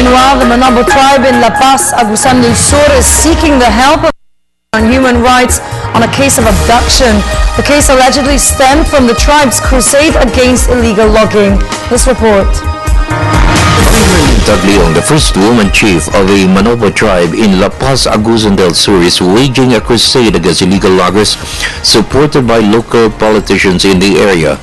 Meanwhile, the Manobo tribe in La Paz, Agusan del Sur, is seeking the help of on human rights on a case of abduction. The case allegedly stemmed from the tribe's crusade against illegal logging. This report. Tagliong, the first woman chief of a Manobo tribe in La Paz, Agusan del Sur, is waging a crusade against illegal loggers supported by local politicians in the area.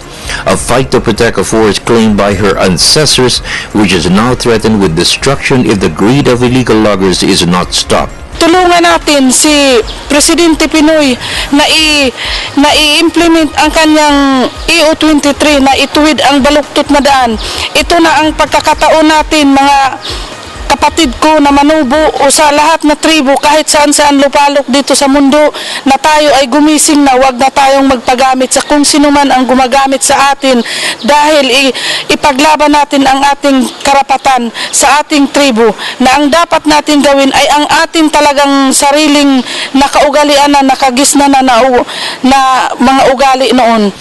A fight to protect a forest claimed by her ancestors, which is now threatened with destruction if the greed of illegal loggers is not stopped. Tulungan natin si Presidente Pinoy na i-implement ang kanyang EU23 na ituwid ang baluktot na daan. Ito na ang pagkakataon natin, mga kapatid ko na Manobo o sa lahat na tribo kahit saan lupalok dito sa mundo, na tayo ay gumising na, wag na tayong magpagamit sa kung sino man ang gumagamit sa atin, dahil ipaglaban natin ang ating karapatan sa ating tribo, na ang dapat natin gawin ay ang ating talagang sariling nakaugalian na nakagisna na mga ugali noon.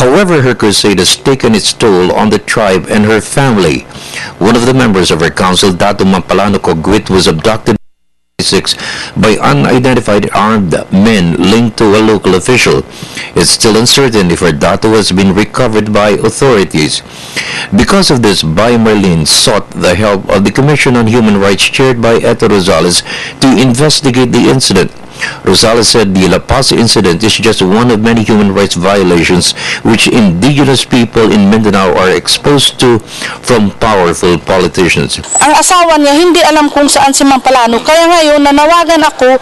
However, her crusade has taken its toll on the tribe and her family. One of the members of her council, Dato Mampalano Cogwit, was abducted by unidentified armed men linked to a local official. It's still uncertain if her Dato has been recovered by authorities. Because of this, Bay Marlene sought the help of the Commission on Human Rights chaired by Eto Rosales to investigate the incident. Rosales said the La Paz incident is just one of many human rights violations which indigenous people in Mindanao are exposed to from powerful politicians. Ang asawa niya hindi alam kung saan si Mampalano, kaya ngayon nanawagan ako,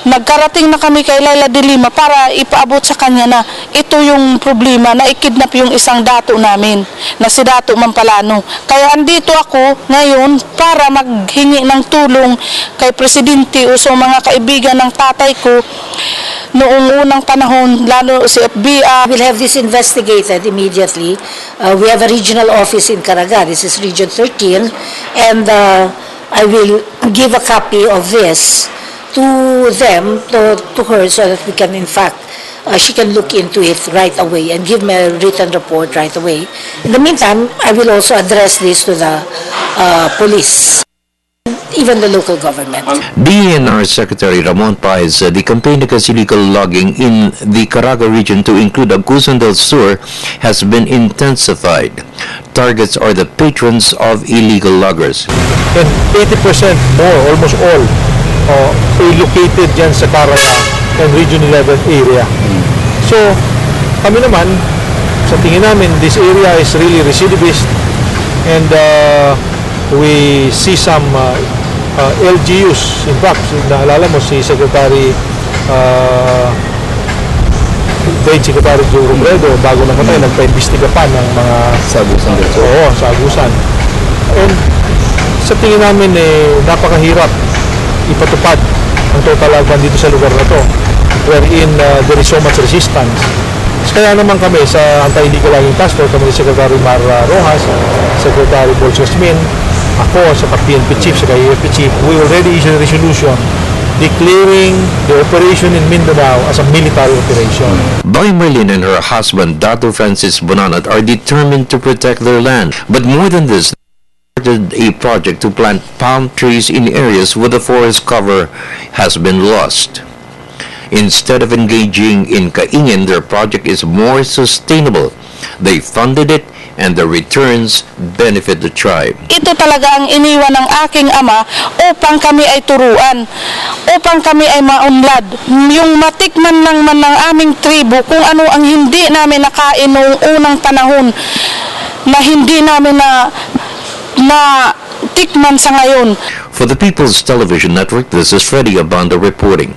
nagkarating na kami kay Laila de Lima para ipaabot sa kanya na ito yung problema, na ikidnap yung isang dato namin na si Dato Mampalano. Kaya andito ako ngayon para maghingi ng tulong kay Presidente o sa mga kaibigan ng tatay ko noong unang panahon, lalo si FBI. We'll have this investigated immediately. We have a regional office in Caraga. This is Region 13, and I will give a copy of this to them, to her, so that we can, in fact, she can look into it right away and give me a written report right away. In the meantime, I will also address this to the police, even the local government. DENR Secretary Ramon Paez said the campaign against illegal logging in the Caraga region to include Agusan del Sur has been intensified. Targets are the patrons of illegal loggers. And 80% more, almost all, are located dyan sa Caraga and Region 11 area. So, kami naman, sa tingin namin, this area is really recidivist, and we see some LGUs. In fact, naalala mo si Secretary Trade Secretary Joe Robredo, bago namatay, nagpa-imbestiga pa ng mga Sa Agusan del Sur. Oo, sa Agusan. And sa tingin namin, napakahirap ipatupad ang total lagman dito sa lugar na to, wherein there is so much resistance. Kaya naman kami sa Anti-Illegal Logging Task Force, kami ni Secretary Mar Rojas, Secretary Paul Jasmin, ako sa PNP Chief, sa AFP Chief, we already issued a resolution declaring the operation in Mindanao as a military operation. Bay Marlene and her husband, Dato Francis Bonanat, are determined to protect their land. But more than this, they started a project to plant palm trees in areas where the forest cover has been lost. Instead of engaging in kaingin, their project is more sustainable. They funded it, and the returns benefit the tribe. Ito talaga ang iniwan ng aking ama upang kami ay turuan, upang kami ay maunlad. Yung matikman lang man ng aming tribo kung ano ang hindi namin nakain noong unang panahon, na hindi namin na tikman sa ngayon. For the People's Television Network, this is Freddy Abando reporting.